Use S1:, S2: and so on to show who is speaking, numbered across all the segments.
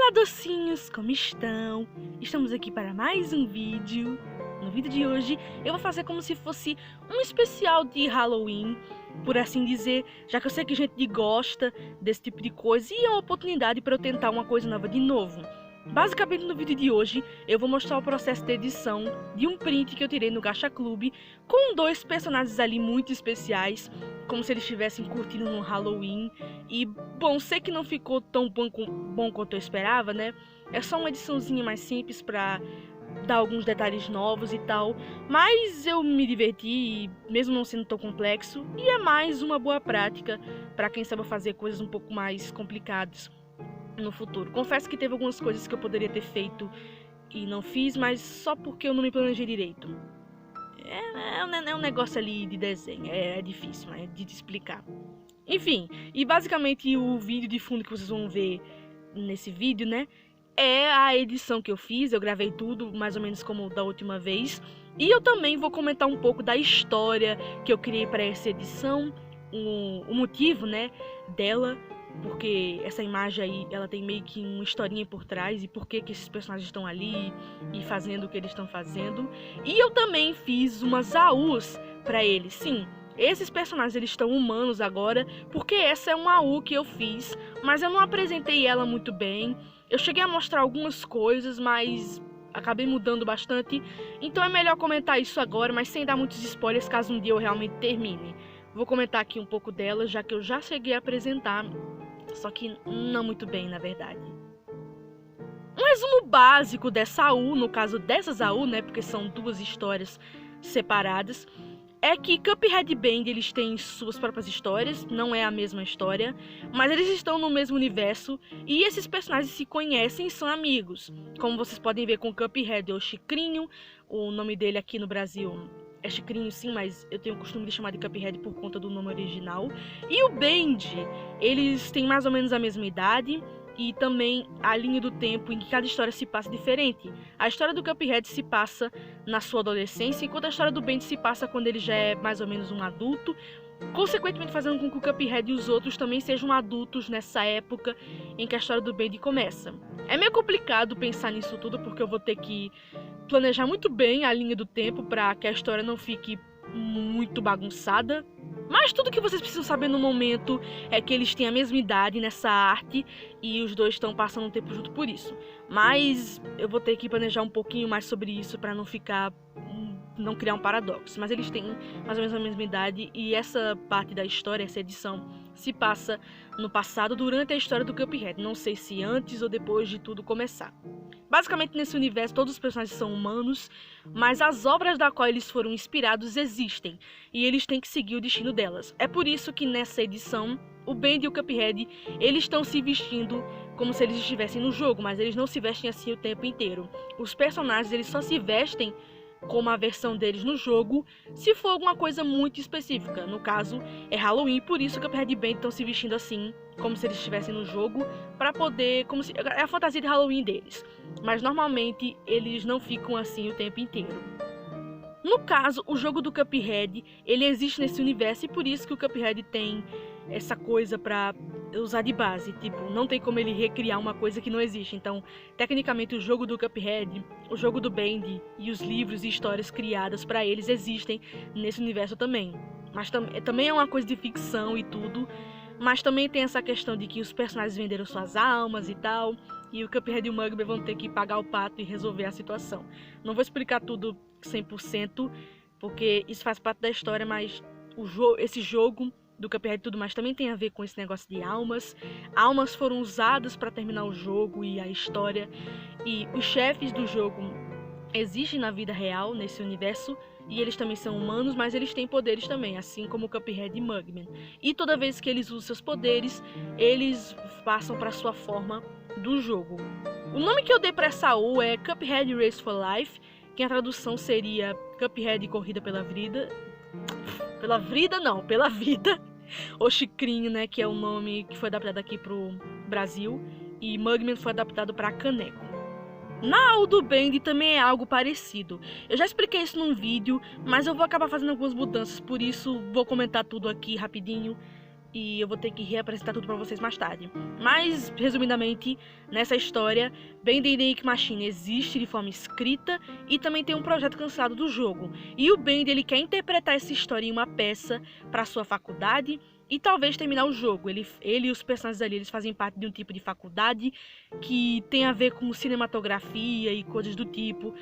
S1: Olá docinhos, como estão? Estamos aqui para mais um vídeo. No vídeo de hoje eu vou fazer como se fosse um especial de Halloween, por assim dizer, já que eu sei que a gente gosta desse tipo de coisa e é uma oportunidade para eu tentar uma coisa nova de novo. Basicamente no vídeo de hoje eu vou mostrar o processo de edição de um print que eu tirei no Gacha Club com dois personagens ali muito especiais, como se eles estivessem curtindo no Halloween. E, bom, sei que não ficou tão bom quanto eu esperava, né? É só uma ediçãozinha mais simples pra dar alguns detalhes novos e tal. Mas eu me diverti, mesmo não sendo tão complexo. E é mais uma boa prática pra quem sabe fazer coisas um pouco mais complicadas no futuro. Confesso que teve algumas coisas que eu poderia ter feito e não fiz, mas só porque eu não me planejei direito. É um negócio ali de desenho, é difícil, né, de te explicar. Enfim, e basicamente o vídeo de fundo que vocês vão ver nesse vídeo, né, é a edição que eu fiz. Eu gravei tudo mais ou menos como da última vez. E eu também vou comentar um pouco da história que eu criei para essa edição, o motivo, né, dela, porque essa imagem aí, ela tem meio que uma historinha por trás e por que esses personagens estão ali e fazendo o que eles estão fazendo. E eu também fiz umas AUs para eles, sim. Esses personagens eles estão humanos agora, porque essa é uma AU que eu fiz, mas eu não apresentei ela muito bem. Eu cheguei a mostrar algumas coisas, mas acabei mudando bastante. Então é melhor comentar isso agora, mas sem dar muitos spoilers caso um dia eu realmente termine. Vou comentar aqui um pouco dela, já que eu já cheguei a apresentar, só que não muito bem, na verdade. Um resumo básico dessa AU, no caso dessas AU, né, porque são duas histórias separadas, é que Cuphead e Band, eles têm suas próprias histórias, não é a mesma história, mas eles estão no mesmo universo e esses personagens se conhecem e são amigos. Como vocês podem ver com Cuphead é o Chicrinho, o nome dele aqui no Brasil é Chicrinho sim, mas eu tenho o costume de chamar de Cuphead por conta do nome original. E o Band, eles têm mais ou menos a mesma idade e também a linha do tempo em que cada história se passa diferente. A história do Cuphead se passa na sua adolescência, enquanto a história do Band se passa quando ele já é mais ou menos um adulto, consequentemente fazendo com que o Cuphead e os outros também sejam adultos nessa época em que a história do Band começa. É meio complicado pensar nisso tudo, porque eu vou ter que planejar muito bem a linha do tempo para que a história não fique muito bagunçada. Mas tudo que vocês precisam saber no momento é que eles têm a mesma idade nessa arte e os dois estão passando um tempo junto por isso. Mas eu vou ter que planejar um pouquinho mais sobre isso para não criar um paradoxo. Mas eles têm mais ou menos a mesma idade e essa parte da história, essa edição, se passa no passado durante a história do Cuphead. Não sei se antes ou depois de tudo começar. Basicamente, nesse universo, todos os personagens são humanos, mas as obras da qual eles foram inspirados existem, e eles têm que seguir o destino delas. É por isso que nessa edição, o Band e o Cuphead, eles estão se vestindo como se eles estivessem no jogo, mas eles não se vestem assim o tempo inteiro. Os personagens, eles só se vestem como a versão deles no jogo, se for alguma coisa muito específica. No caso, é Halloween, por isso que Cuphead e Band estão se vestindo assim, como se eles estivessem no jogo, para poder, é a fantasia de Halloween deles. Mas normalmente eles não ficam assim o tempo inteiro. No caso, o jogo do Cuphead, ele existe nesse universo e por isso que o Cuphead tem essa coisa pra usar de base. Tipo, não tem como ele recriar uma coisa que não existe. Então, tecnicamente, o jogo do Cuphead, o jogo do Band e os livros e histórias criadas pra eles existem nesse universo também. Mas também é uma coisa de ficção e tudo. Mas também tem essa questão de que os personagens venderam suas almas e tal. E o Cuphead e o Mugman vão ter que pagar o pato e resolver a situação. Não vou explicar tudo 100%, porque isso faz parte da história, mas esse jogo do Cuphead e tudo mais também tem a ver com esse negócio de almas. Almas foram usadas para terminar o jogo e a história. E os chefes do jogo existem na vida real, nesse universo. E eles também são humanos, mas eles têm poderes também, assim como o Cuphead e Mugman. E toda vez que eles usam seus poderes, eles passam para sua forma do jogo. O nome que eu dei para essa AU é Cuphead Race for Life, que a tradução seria Cuphead Corrida pela Vida. Pela vida. O Chicrinho, né, que é o nome que foi adaptado aqui pro Brasil. E Mugman foi adaptado para Caneco. Na AU do Band também é algo parecido. Eu já expliquei isso num vídeo, mas eu vou acabar fazendo algumas mudanças, por isso vou comentar tudo aqui rapidinho. e eu vou ter que reapresentar tudo pra vocês mais tarde. Mas, resumidamente, nessa história, Bendy and the Ink Machine existe de forma escrita e também tem um projeto cancelado do jogo. E o Bendy, ele quer interpretar essa história em uma peça para sua faculdade e talvez terminar o jogo. Ele e os personagens ali, eles fazem parte de um tipo de faculdade que tem a ver com cinematografia e coisas do tipo.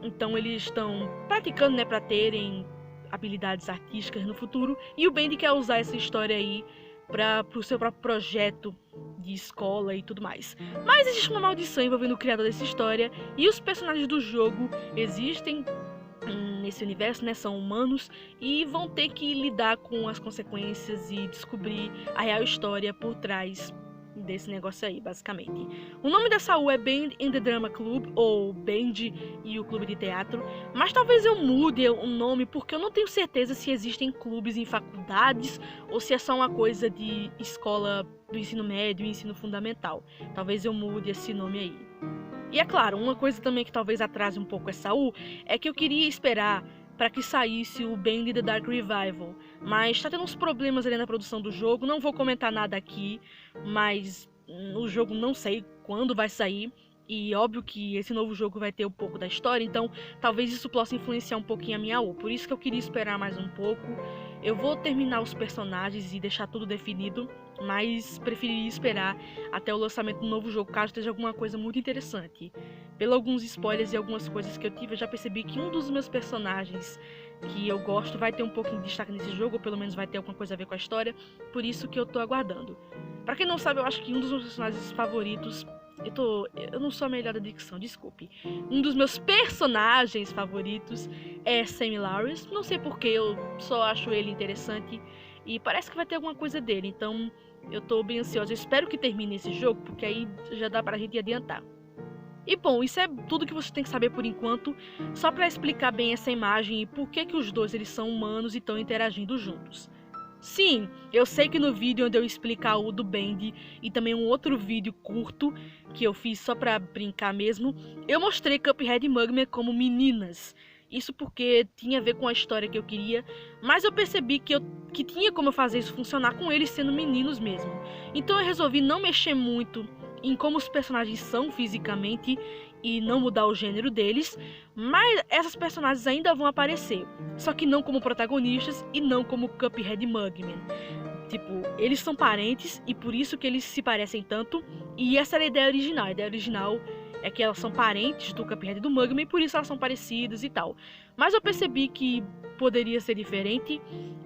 S1: Então eles estão praticando, né, para terem habilidades artísticas no futuro, e o Bendy quer usar essa história aí para o seu próprio projeto de escola e tudo mais. Mas existe uma maldição envolvendo o criador dessa história, e os personagens do jogo existem nesse universo, né, são humanos e vão ter que lidar com as consequências e descobrir a real história por trás desse negócio aí, basicamente. O nome dessa U é Band and the Drama Club, ou Band e o Clube de Teatro, mas talvez eu mude o nome porque eu não tenho certeza se existem clubes em faculdades ou se é só uma coisa de escola do ensino médio e ensino fundamental. Talvez eu mude esse nome aí. E é claro, uma coisa também que talvez atrase um pouco essa U é que eu queria esperar para que saísse o Band the Dark Revival, mas tá tendo uns problemas ali na produção do jogo, não vou comentar nada aqui, mas o jogo não sei quando vai sair, e óbvio que esse novo jogo vai ter um pouco da história, então talvez isso possa influenciar um pouquinho a minha U, por isso que eu queria esperar mais um pouco. Eu vou terminar os personagens e deixar tudo definido, mas preferi esperar até o lançamento do novo jogo, caso esteja alguma coisa muito interessante. Pelos alguns spoilers e algumas coisas que eu tive, eu já percebi que um dos meus personagens que eu gosto vai ter um pouquinho de destaque nesse jogo, ou pelo menos vai ter alguma coisa a ver com a história, por isso que eu tô aguardando. Pra quem não sabe, eu acho que um dos meus personagens favoritos... Eu não sou a melhor da dicção, desculpe. Um dos meus personagens favoritos é Sam Lawrence. Não sei porquê, eu só acho ele interessante e parece que vai ter alguma coisa dele, então eu tô bem ansiosa. Eu espero que termine esse jogo, porque aí já dá pra gente adiantar. E bom, isso é tudo que você tem que saber por enquanto, só pra explicar bem essa imagem e por que os dois eles são humanos e estão interagindo juntos. Sim, eu sei que no vídeo onde eu explicar o do Bendy e também um outro vídeo curto que eu fiz só pra brincar mesmo, eu mostrei Cuphead e Mugman como meninas. Isso porque tinha a ver com a história que eu queria, mas eu percebi que tinha como eu fazer isso funcionar com eles sendo meninos mesmo. Então eu resolvi não mexer muito em como os personagens são fisicamente e não mudar o gênero deles, mas essas personagens ainda vão aparecer, só que não como protagonistas e não como Cuphead e Mugman. Tipo, eles são parentes e por isso que eles se parecem tanto, e essa era a ideia original. A ideia original é que elas são parentes do Cuphead e do Mugman e por isso elas são parecidas e tal. Mas eu percebi que poderia ser diferente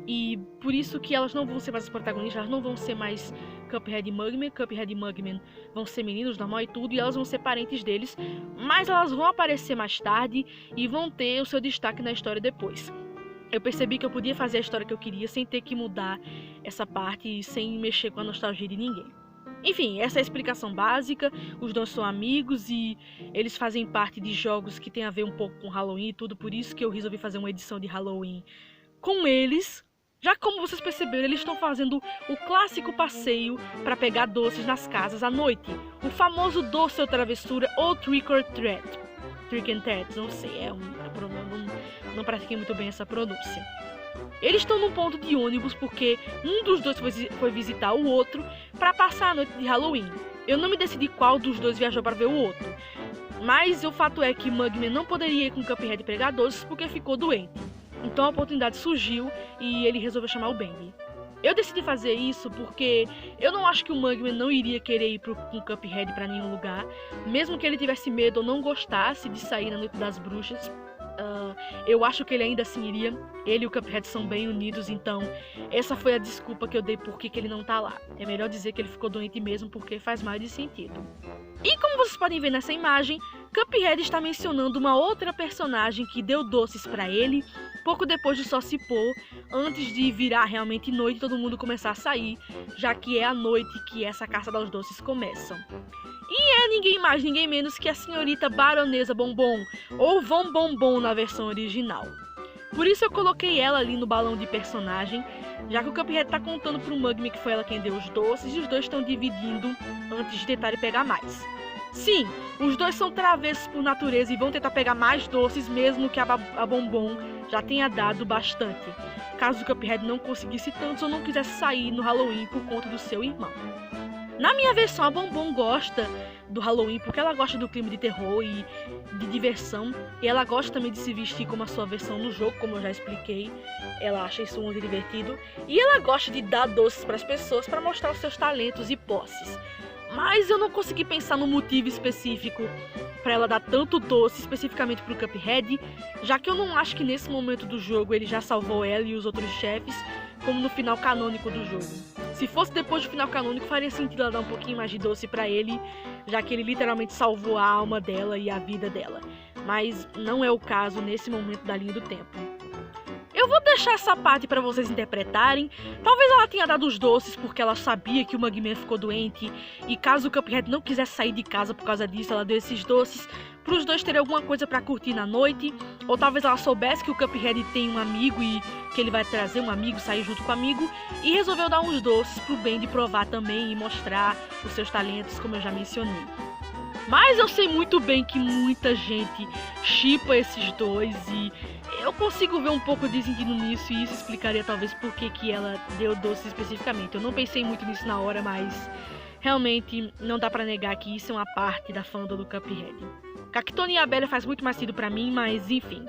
S1: e por isso que elas não vão ser mais as protagonistas, elas não vão ser mais Cuphead e Mugman. Cuphead e Mugman vão ser meninos, normal e tudo, e elas vão ser parentes deles, mas elas vão aparecer mais tarde e vão ter o seu destaque na história depois. Eu percebi que eu podia fazer a história que eu queria sem ter que mudar essa parte e sem mexer com a nostalgia de ninguém. Enfim, essa é a explicação básica. Os dois são amigos e eles fazem parte de jogos que tem a ver um pouco com Halloween e tudo, por isso que eu resolvi fazer uma edição de Halloween com eles. Já como vocês perceberam, eles estão fazendo o clássico passeio para pegar doces nas casas à noite. O famoso doce ou travessura ou trick or treat. Trick and treat, não sei, não pratiquei muito bem essa pronúncia. Eles estão num ponto de ônibus porque um dos dois foi visitar o outro para passar a noite de Halloween. Eu não me decidi qual dos dois viajou para ver o outro, mas o fato é que Mugman não poderia ir com Cuphead pegar doces porque ficou doente. Então a oportunidade surgiu e ele resolveu chamar o Bendy. Eu decidi fazer isso porque eu não acho que o Mugman não iria querer ir com Cuphead para nenhum lugar, mesmo que ele tivesse medo ou não gostasse de sair na Noite das Bruxas. Eu acho que ele ainda assim iria. Ele e o Cuphead são bem unidos, então essa foi a desculpa que eu dei por que ele não tá lá. É melhor dizer que ele ficou doente mesmo, porque faz mais de sentido. E como vocês podem ver nessa imagem, Cuphead está mencionando uma outra personagem que deu doces pra ele pouco depois de só se pôr, antes de virar realmente noite e todo mundo começar a sair, já que é a noite que essa caça aos doces começa. E é ninguém mais, ninguém menos que a senhorita Baronesa Bombom, ou Von Bombom na versão original. Por isso eu coloquei ela ali no balão de personagem, já que o Cuphead tá contando pro Mugman que foi ela quem deu os doces e os dois estão dividindo antes de tentarem pegar mais. Sim, os dois são travessos por natureza e vão tentar pegar mais doces mesmo que a Bombom já tenha dado bastante. caso o Cuphead não conseguisse tantos ou não quisesse sair no Halloween por conta do seu irmão. Na minha versão, a Bombom gosta do Halloween porque ela gosta do clima de terror e de diversão. E ela gosta também de se vestir como a sua versão no jogo, como eu já expliquei. Ela acha isso muito divertido. E ela gosta de dar doces para as pessoas para mostrar os seus talentos e posses. Mas eu não consegui pensar no motivo específico para ela dar tanto doce especificamente pro Cuphead, já que eu não acho que nesse momento do jogo ele já salvou ela e os outros chefes, como no final canônico do jogo. Se fosse depois do final canônico, faria sentido ela dar um pouquinho mais de doce pra ele, já que ele literalmente salvou a alma dela e a vida dela. Mas não é o caso nesse momento da linha do tempo. Eu vou deixar essa parte pra vocês interpretarem. Talvez ela tenha dado os doces porque ela sabia que o Mugman ficou doente, e caso o Cuphead não quisesse sair de casa por causa disso, ela deu esses doces pros dois terem alguma coisa pra curtir na noite. Ou talvez ela soubesse que o Cuphead tem um amigo e que ele vai trazer um amigo, sair junto com o amigo, e resolveu dar uns doces pro Bendy provar também e mostrar os seus talentos, como eu já mencionei. Mas eu sei muito bem que muita gente shippa esses dois e eu consigo ver um pouco de sentido nisso, e isso explicaria talvez por que ela deu doces especificamente. Eu não pensei muito nisso na hora, mas realmente não dá pra negar que isso é uma parte da fandom do Cuphead. Cactone e Abelha faz muito mais sentido pra mim, mas enfim.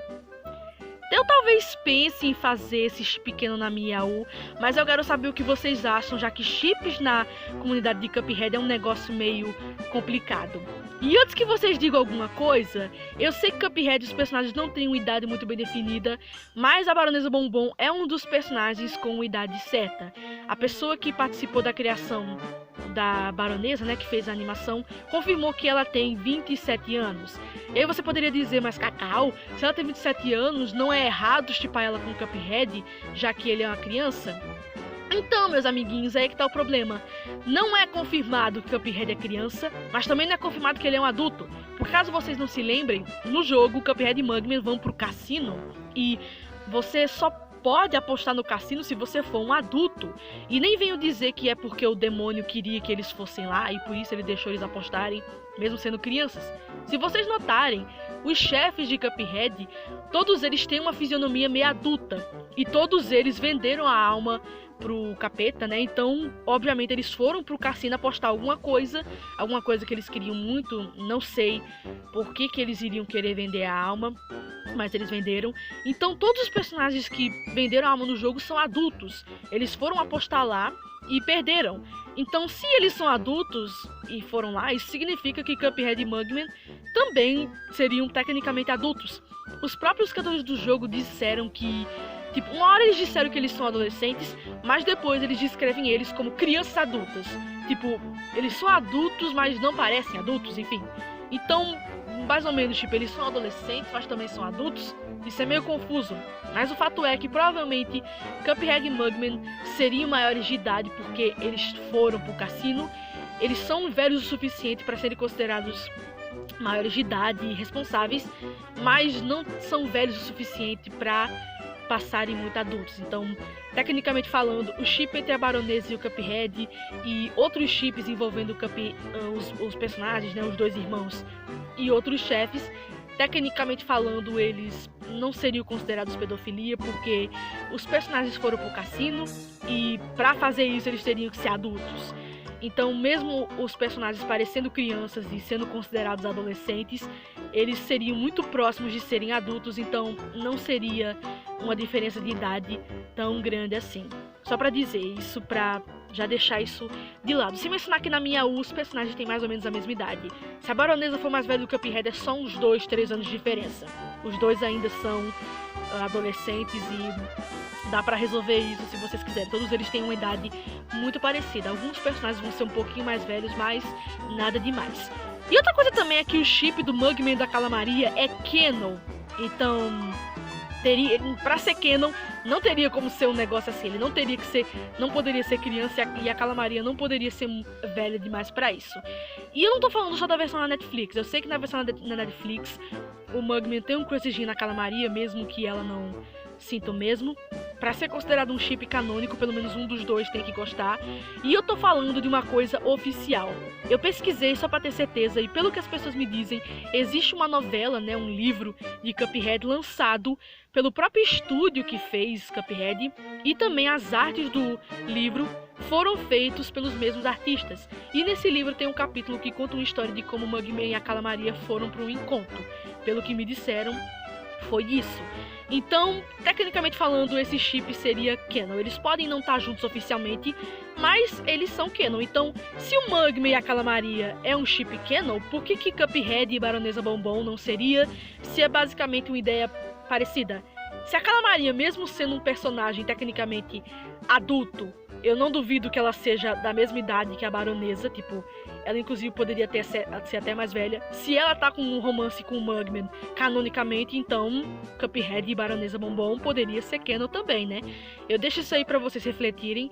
S1: Eu talvez pense em fazer esse chip pequeno na Miaú, mas eu quero saber o que vocês acham, já que chips na comunidade de Cuphead é um negócio meio complicado. E antes que vocês digam alguma coisa, eu sei que Cuphead os personagens não têm uma idade muito bem definida, mas a Baronesa Bombom é um dos personagens com uma idade certa. A pessoa que participou da criação da Baronesa, né, que fez a animação, confirmou que ela tem 27 anos. E aí você poderia dizer, mas Cacau, se ela tem 27 anos, não é errado chipar ela com o Cuphead, já que ele é uma criança? Então, meus amiguinhos, aí que tá o problema. Não é confirmado que o Cuphead é criança, mas também não é confirmado que ele é um adulto. Por caso vocês não se lembrem, no jogo, o Cuphead e Mugman vão pro cassino e você só pode apostar no cassino se você for um adulto. E nem venho dizer que é porque o demônio queria que eles fossem lá e por isso ele deixou eles apostarem, mesmo sendo crianças. Se vocês notarem, os chefes de Cuphead, todos eles têm uma fisionomia meio adulta. E todos eles venderam a alma pro capeta, né? Então, obviamente, eles foram pro cassino apostar alguma coisa que eles queriam muito. Não sei por que eles iriam querer vender a alma, mas eles venderam. Então, todos os personagens que venderam a alma no jogo são adultos. Eles foram apostar lá e perderam. Então, se eles são adultos e foram lá, isso significa que Cuphead e Mugman também seriam tecnicamente adultos. Os próprios criadores do jogo disseram que, tipo, uma hora eles disseram que eles são adolescentes, mas depois eles descrevem eles como crianças adultas. Tipo, eles são adultos, mas não parecem adultos, enfim. Então, mais ou menos, tipo, eles são adolescentes, mas também são adultos. Isso é meio confuso. Mas o fato é que, provavelmente, Cuphead e Mugman seriam maiores de idade porque eles foram pro cassino. Eles são velhos o suficiente para serem considerados maiores de idade e responsáveis, mas não são velhos o suficiente para passarem muito adultos. Então, tecnicamente falando, o chip entre a Baronesa e o Cuphead e outros chips envolvendo os personagens, né, os dois irmãos e outros chefes, tecnicamente falando, eles não seriam considerados pedofilia porque os personagens foram pro cassino e para fazer isso eles teriam que ser adultos. Então, mesmo os personagens parecendo crianças e sendo considerados adolescentes, eles seriam muito próximos de serem adultos, então não seria uma diferença de idade tão grande assim. Só pra dizer isso, pra já deixar isso de lado. Se mencionar que na minha os personagens têm mais ou menos a mesma idade. Se a Baronesa for mais velha do que o Cuphead, é só uns 2, 3 anos de diferença. Os dois ainda são adolescentes e dá pra resolver isso se vocês quiserem. Todos eles têm uma idade muito parecida. Alguns personagens vão ser um pouquinho mais velhos, mas nada demais. E outra coisa também é que o chip do Mugman e da Calamaria é canon. Então, pra ser canon, não teria como ser um negócio assim. Ele não teria que ser, não poderia ser criança e a Calamaria não poderia ser velha demais pra isso. E eu não tô falando só da versão na Netflix. Eu sei que na versão na Netflix o Mugman tem um crushzinho na Calamaria, mesmo que ela não sinta o mesmo. Pra ser considerado um chip canônico, pelo menos um dos dois tem que gostar. E eu tô falando de uma coisa oficial. Eu pesquisei só pra ter certeza, e pelo que as pessoas me dizem, existe uma novela, né, um livro de Cuphead lançado pelo próprio estúdio que fez Cuphead, e também as artes do livro foram feitos pelos mesmos artistas. E nesse livro tem um capítulo que conta uma história de como Mugman e a Calamaria foram para um encontro. Pelo que me disseram, foi isso. Então, tecnicamente falando, esse chip seria canon. Eles podem não estar juntos oficialmente, mas eles são canon. Então, se o Mugman e a Calamaria é um chip canon, por que Cuphead e Baronesa Bombom não seria, se é basicamente uma ideia parecida? Se a Calamaria, mesmo sendo um personagem tecnicamente adulto, eu não duvido que ela seja da mesma idade que a Baronesa, tipo, ela inclusive poderia ser até mais velha. Se ela tá com um romance com o Mugman canonicamente, então Cuphead e Baronesa Bombom poderia ser canon também, né? Eu deixo isso aí pra vocês refletirem.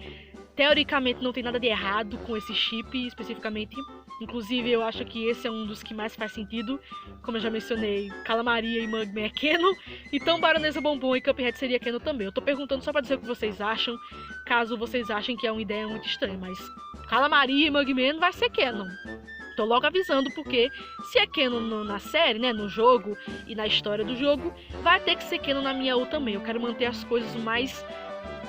S1: Teoricamente não tem nada de errado com esse chip especificamente. Inclusive eu acho que esse é um dos que mais faz sentido. Como eu já mencionei, Calamaria e Mugman é canon. Então Baronesa Bombom e Cuphead seria canon também. Eu tô perguntando só pra dizer o que vocês acham, caso vocês achem que é uma ideia muito estranha. Mas Calamaria e Mugman vai ser canon. Tô logo avisando, porque se é canon na série, né, no jogo e na história do jogo, vai ter que ser canon na minha U também. Eu quero manter as coisas o mais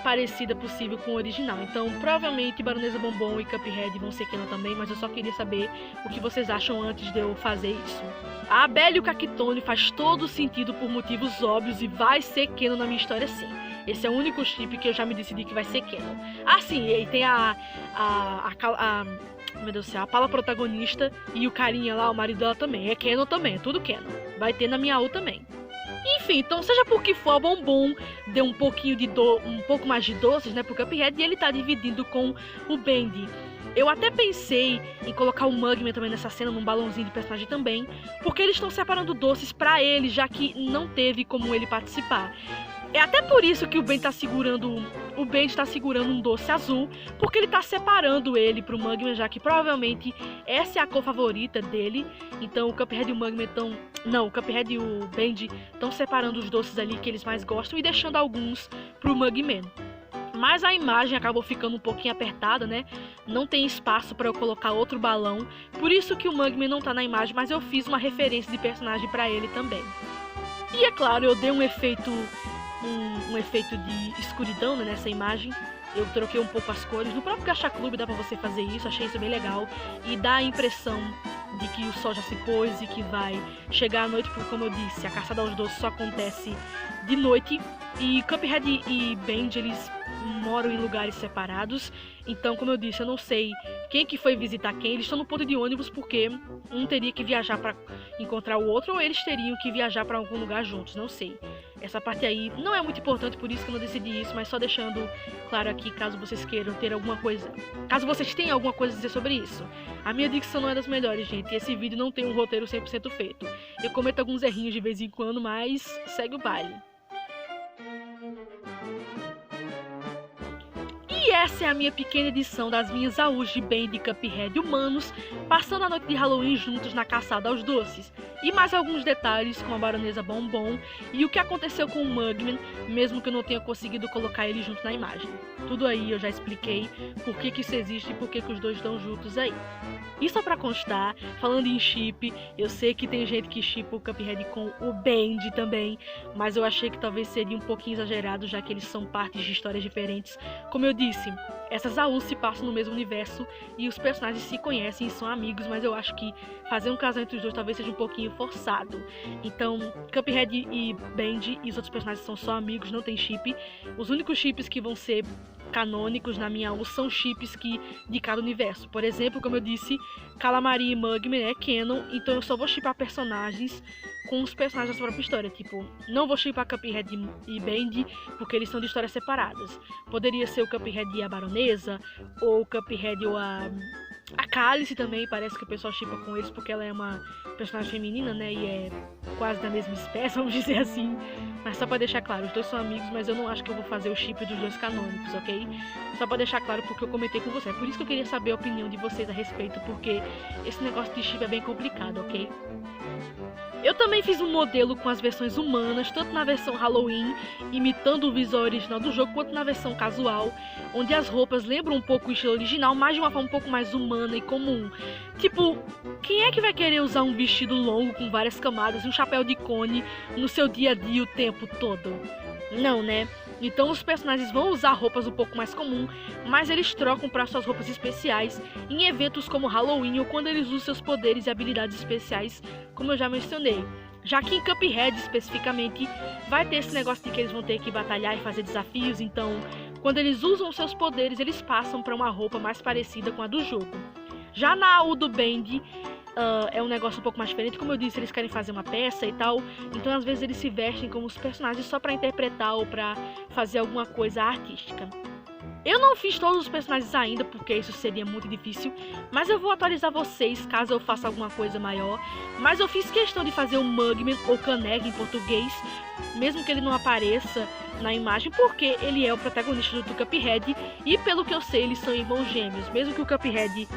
S1: parecida possível com o original. Então, provavelmente Baronesa Bombom e Cuphead vão ser canon também, mas eu só queria saber o que vocês acham antes de eu fazer isso. A Belle e o Cactone faz todo sentido por motivos óbvios e vai ser canon na minha história sim. Esse é o único chip que eu já me decidi que vai ser canon. Ah, sim, e tem meu Deus do céu, a Pala protagonista e o carinha lá, o marido dela também. É canon também, é tudo canon. Vai ter na minha U também. Enfim, então seja por que for, a Bombom deu um pouquinho de um pouco mais de doces, né, pro Cuphead, e ele tá dividindo com o Bendy. Eu até pensei em colocar o Mugman também nessa cena, num balãozinho de personagem também, porque eles estão separando doces pra ele, já que não teve como ele participar. É até por isso que o Bendy tá segurando um doce azul, porque ele tá separando ele pro Mugman, já que provavelmente essa é a cor favorita dele. Então o Cuphead e o Mugman o Cuphead e o Bendy estão separando os doces ali que eles mais gostam e deixando alguns pro Mugman. Mas a imagem acabou ficando um pouquinho apertada, né? Não tem espaço para eu colocar outro balão, por isso que o Mugman não tá na imagem, mas eu fiz uma referência de personagem para ele também. E é claro, eu dei um efeito de escuridão, né, nessa imagem. Eu troquei um pouco as cores. No próprio Gacha Club dá pra você fazer isso, achei isso bem legal. E dá a impressão de que o sol já se pôs e que vai chegar à noite, porque como eu disse, a caçada aos doces só acontece de noite. E Cuphead e Bendy, eles moram em lugares separados. Então, como eu disse, eu não sei quem que foi visitar quem. Eles estão no ponto de ônibus porque um teria que viajar pra encontrar o outro, ou eles teriam que viajar pra algum lugar juntos, não sei. Essa parte aí não é muito importante, por isso que eu não decidi isso, mas só deixando claro aqui, caso vocês queiram ter alguma coisa, caso vocês tenham alguma coisa a dizer sobre isso. A minha dicção não é das melhores, gente, e esse vídeo não tem um roteiro 100% feito. Eu cometo alguns errinhos de vez em quando, mas segue o baile. E essa é a minha pequena edição das minhas AUs de Bendy e Cuphead humanos, passando a noite de Halloween juntos na caçada aos doces. E mais alguns detalhes com a Baronesa Bombom e o que aconteceu com o Mugman, mesmo que eu não tenha conseguido colocar ele junto na imagem. Tudo aí eu já expliquei por que isso existe e por que os dois estão juntos aí. E só pra constar, falando em chip, eu sei que tem gente que shippa o Cuphead com o Bendy também, mas eu achei que talvez seria um pouquinho exagerado, já que eles são partes de histórias diferentes. Como eu disse, essas AUs se passam no mesmo universo e os personagens se conhecem e são amigos, mas eu acho que fazer um casal entre os dois talvez seja um pouquinho forçado. Então, Cuphead e Bendy e os outros personagens são só amigos, não tem chip. Os únicos chips que vão ser canônicos na minha U são chips de cada universo. Por exemplo, como eu disse, Calamaria e Mugman é canon, então eu só vou shippar personagens com os personagens da própria história. Tipo, não vou shippar Cuphead e Bendy porque eles são de histórias separadas. Poderia ser o Cuphead e a Baronesa, ou o Cuphead ou a Cálice também, parece que o pessoal shippa com eles porque ela é uma personagem feminina, né, e é quase da mesma espécie, vamos dizer assim. Mas só pra deixar claro, os dois são amigos, mas eu não acho que eu vou fazer o chip dos dois canônicos, ok? Só pra deixar claro porque eu comentei com você. É por isso que eu queria saber a opinião de vocês a respeito, porque esse negócio de chip é bem complicado, ok? Eu também fiz um modelo com as versões humanas, tanto na versão Halloween, imitando o visual original do jogo, quanto na versão casual, onde as roupas lembram um pouco o estilo original, mas de uma forma um pouco mais humana e comum. Tipo, quem é que vai querer usar um vestido longo com várias camadas e um chapéu de cone no seu dia a dia o tempo todo? Não, né? Então os personagens vão usar roupas um pouco mais comum, mas eles trocam para suas roupas especiais em eventos como Halloween ou quando eles usam seus poderes e habilidades especiais, como eu já mencionei. Já que em Cuphead especificamente vai ter esse negócio de que eles vão ter que batalhar e fazer desafios, então quando eles usam seus poderes eles passam para uma roupa mais parecida com a do jogo. Já na AU do Band, é um negócio um pouco mais diferente, como eu disse, eles querem fazer uma peça e tal, então às vezes eles se vestem como os personagens só pra interpretar ou pra fazer alguma coisa artística. Eu não fiz todos os personagens ainda, porque isso seria muito difícil, mas eu vou atualizar vocês caso eu faça alguma coisa maior, mas eu fiz questão de fazer o Mugman, ou Caneca em português, mesmo que ele não apareça na imagem, porque ele é o protagonista do Cuphead, e pelo que eu sei eles são irmãos gêmeos, mesmo que o Cuphead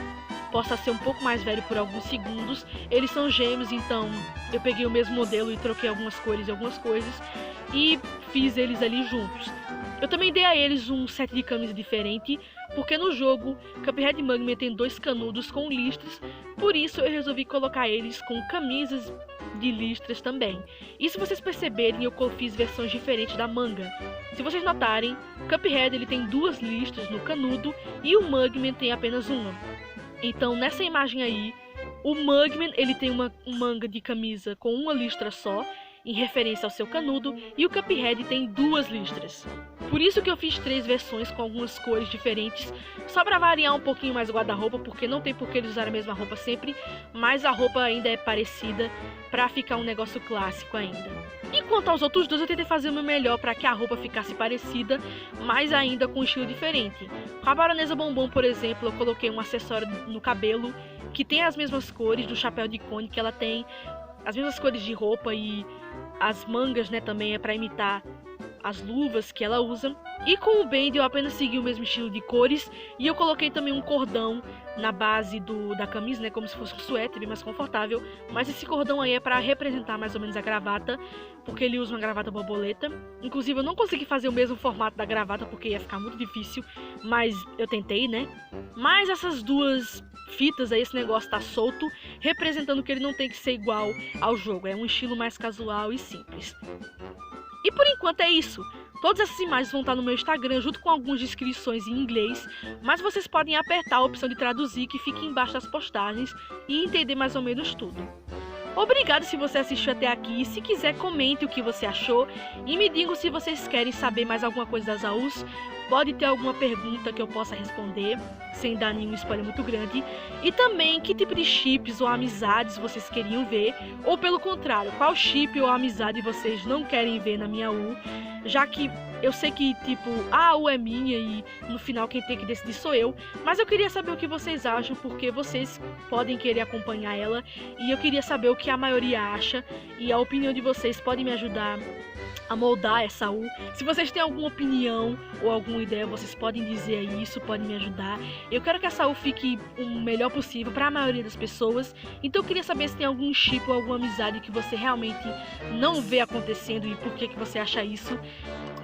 S1: possa ser um pouco mais velho por alguns segundos, eles são gêmeos, então eu peguei o mesmo modelo e troquei algumas cores e algumas coisas e fiz eles ali juntos. Eu também dei a eles um set de camisa diferente, porque no jogo Cuphead e Mugman tem 2 canudos com listras, por isso eu resolvi colocar eles com camisas de listras também. E se vocês perceberem, eu fiz versões diferentes da manga. Se vocês notarem, Cuphead ele tem 2 listras no canudo e o Mugman tem apenas uma. Então, nessa imagem aí, o Mugman ele tem uma manga de camisa com uma listra só, em referência ao seu canudo, e o Cuphead tem 2 listras. Por isso que eu fiz 3 versões com algumas cores diferentes, só para variar um pouquinho mais o guarda-roupa, porque não tem por que eles usarem a mesma roupa sempre, mas a roupa ainda é parecida, para ficar um negócio clássico ainda. E quanto aos outros 2, eu tentei fazer o meu melhor para que a roupa ficasse parecida, mas ainda com um estilo diferente. Com a Baronesa Bombom, por exemplo, eu coloquei um acessório no cabelo que tem as mesmas cores do chapéu de cone, que ela tem as mesmas cores de roupa, e as mangas, né, também é para imitar as luvas que ela usa. E com o Band eu apenas segui o mesmo estilo de cores, e eu coloquei também um cordão na base da camisa, né, como se fosse um suéter, bem mais confortável, mas esse cordão aí é para representar mais ou menos a gravata, porque ele usa uma gravata borboleta. Inclusive eu não consegui fazer o mesmo formato da gravata porque ia ficar muito difícil, mas eu tentei, né. Mas essas 2 fitas aí, esse negócio tá solto, representando que ele não tem que ser igual ao jogo, é um estilo mais casual e simples. E por enquanto é isso. Todas essas imagens vão estar no meu Instagram junto com algumas descrições em inglês, mas vocês podem apertar a opção de traduzir que fica embaixo das postagens e entender mais ou menos tudo. Obrigado se você assistiu até aqui, e se quiser comente o que você achou e me digam se vocês querem saber mais alguma coisa das AUs. Pode ter alguma pergunta que eu possa responder, sem dar nenhum spoiler muito grande. E também que tipo de chips ou amizades vocês queriam ver, ou pelo contrário, qual chip ou amizade vocês não querem ver na minha AU, já que eu sei que, tipo, a AU é minha e no final quem tem que decidir sou eu, mas eu queria saber o que vocês acham, porque vocês podem querer acompanhar ela, e eu queria saber o que a maioria acha, e a opinião de vocês pode me ajudar a moldar essa AU. Se vocês têm alguma opinião ou alguma ideia, vocês podem dizer isso, podem me ajudar. Eu quero que essa AU fique o melhor possível para a maioria das pessoas, então eu queria saber se tem algum chip ou alguma amizade que você realmente não vê acontecendo e por que você acha isso,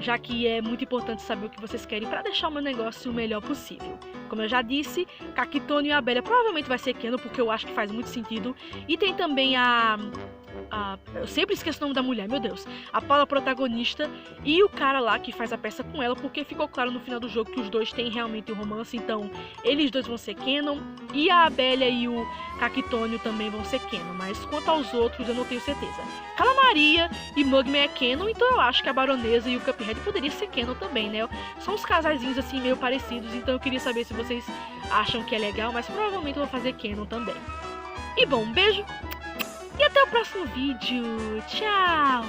S1: já que é muito importante saber o que vocês querem para deixar o meu negócio o melhor possível. Como eu já disse, Cactônio e a Abelha provavelmente vai ser Canon, porque eu acho que faz muito sentido. E tem também eu sempre esqueço o nome da mulher, meu Deus. A Paula protagonista e o cara lá que faz a peça com ela, porque ficou claro no final do jogo que os dois têm realmente um romance, então eles dois vão ser Canon. E a Abelha e o Cactônio também vão ser Canon, mas quanto aos outros eu não tenho certeza. Calamaria e Mugman é Canon, então eu acho que a Baronesa e o Cuphead poderia ser Canon também, né? São uns casaizinhos assim meio parecidos, então eu queria saber se vocês acham que é legal, mas provavelmente eu vou fazer Canon também. E bom, um beijo e até o próximo vídeo. Tchau!